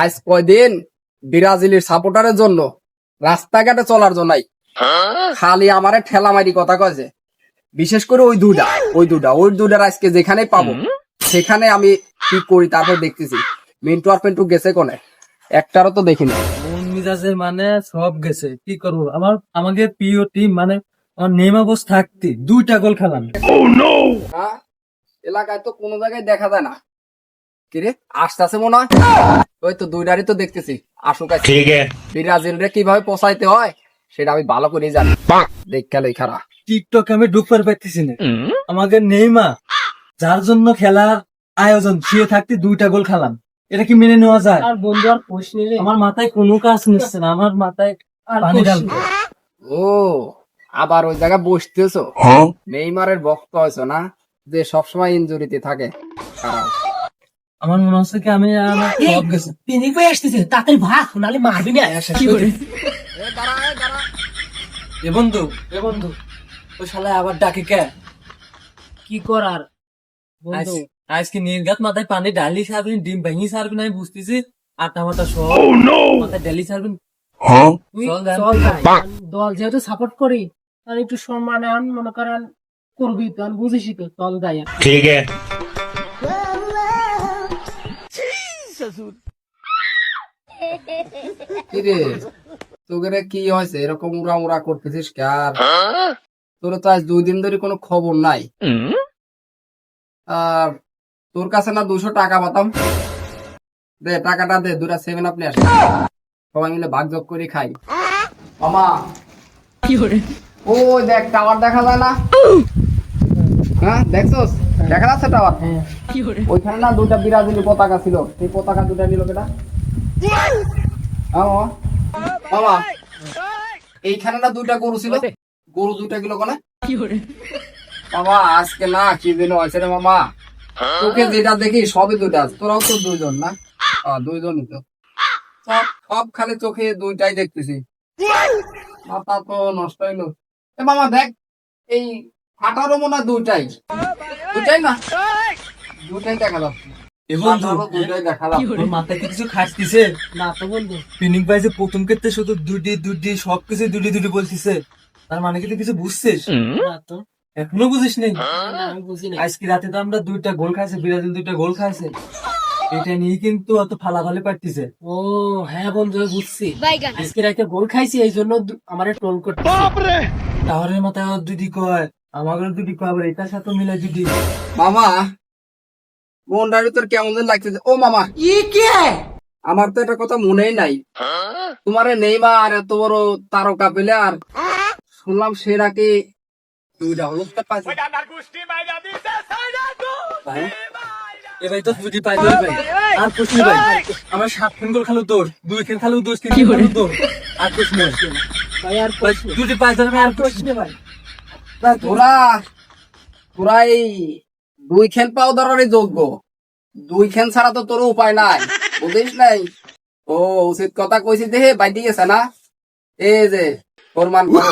আজ কয়দিন ব্রাজিলের সাপোর্টারের জন্য রাস্তাঘাটে চলার জন্যই খালি আমারে ঠেলা মারি কথা কয়েছে। বিশেষ করে ওই দুটার আজকে যেখানে পাবো সেখানে আমি কি করি তারপর দেখতেছি। মিন্টু আর পেন্টু গেছে কোনে, একটারও তো দেখিনি। মন মিজাজে মানে সব গেছে, কি করবো। আমাকে প্রিয় টিম মানে আমার নেইমার বস থাকতে 2টা গোল খেলাম। হ্যাঁ, এলাকায় তো কোনো জায়গায় দেখা যায় না। কিরে আসতেছে মনে হয়, ওই তো দুইটারই তো দেখতেছি। আসুক ব্রাজিল রে কিভাবে পোষাইতে হয় সেটা আমি ভালো করে জানি। দেখ খেলো খারাপ টিকটকে আমি ঢুকতে পারতেছি না। আমাকে নেইমার যার জন্য খেলার আয়োজন সে থাকতে 2টা গোল খেলাম, এটা কি মেনে নেওয়া যায়? আর বন্ধু আর কোশ নিলে আমার মাথায় কোনো কাজ নিচ্ছে না, আমার মাথায় পানি ঢালবে। ও আবার ওই জায়গায় বসতেছো, নেইমারের ভক্ত হয়েছো না, যে সবসময় ইনজুরিতে থাকে। খারাপ আমার মনে হচ্ছে কি আমি আমার সব গেছে। পিনিক ভাই আসতেছে, তাড়াতাড়ি ভাগ, নাহলে মারবি না। কি করে এ বন্ধু ওই শালা আবার ডাকে কে? কি করার বন্ধু? আজকে নির্ঘাত মাথায় পানি ডালি সারবেন, ডিম ভেঙে সারবেন, আমি বুঝতেছি। আটা মাথা সব মাথায় ডালি সারবেন। চল ভাই, দল যেহেতু সাপোর্ট করি আর একটু সম্মান আন, মনে করেন করবি তো, আর বুঝিসই তো, চল যাই। ठीक है। কিরে তোকে কি হয়েছে এরকম উড়া উড়া করতেছিস? কার তোর তো আজ 2 দিন ধরে কোনো খবর নাই। আর তোর কাছে না 200 টাকা পাতাম, দে টাকাটা দে, 2টা 7 আপনি আসে সবাই মিলে ভাগ যোগ করে খাই। মামা কি করে ওই দেখ টাওয়ার দেখা যায় না? হ্যাঁ দেখছোস, দেখা যাচ্ছে টাওয়ার? কি করে ওইখানে না 2টা ব্রাজিলের পতাকা ছিল, সেই পতাকা 2টা নিল কেটা? মামা মামা এইখানে না 2টা গরু ছিল, গরু 2টা কিলো কোনে? কি করে মামা আজকে না কি দিন হয়েছে রে মামা, তোকে যেটা দেখি সবই 2টা, তোরাও তো 2জন না? 2জনই তো, সব খালি চোখে 2টাই দেখতেছি, মাথা তো নষ্ট হইলো। এ মামা দেখ এই ফাটারও মনে হয় 2টাই না, 2টাই দেখা যাচ্ছে। এ বন্ধু, ফাটারও 2টাই দেখা যাচ্ছে। ওর মাথায় কি কিছু খাসতিছে? না তো বন্ধু? পিনিক ভাই যে প্রথম ক্ষেত্রে শুধু দুটি সবকিছু দুটি বলতিছে, তার মানে কি তুই কিছু বুঝছিস? না তো, এখনো বুঝিস নেই? না, আমি বুঝি না। আজকে রাতে তো আমরা 2টা গোল খাইছে, ব্রাজিল 2টা গোল খাইছে, এটা নিয়ে কিন্তু অত ফালাফালি পাইতেছে। ও হ্যাঁ বন্ধু, আমি বুঝছি। আজকে রাতে গোল খাইছি, এই জন্য আমারে ট্রোল করতে। তাহলে মাথায় ওর দুটি কয়, আমাদের দুটি কয়, আবার এটার সাথে মিলে দুটি। মামা মনটার ভিতর কেমন যেন লাগতেছে। ও মামা আমার তো এটা কথা মনেই নাই, তোমারে নেইমার এত বড় তারকা প্লেয়ার, শুনলাম সে নাকি 2টা হলুদ কার্ড পাইছে। এবার তো দুটি পাই ধরে ভাই, আর কুছ নেই ভাই। আমার 7 গোল খালো তোর, 2 খালো দোষ, 3 খালো তোর, আর কুছ নেই ভাই আর ভাই। দুটি পাই ধরে ভাই, আর কুছ নেই ভাই। তোরা এই 2 খেল পাও ধরারই যোগ্য, 2 খেল ছাড়া তো তোর উপায় নাই, বুঝিস নাই? ও উচিত কথা কইছি দেহে বাইটি গেছে না, এই যে ফরমান করো।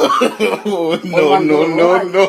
No, no, no, no.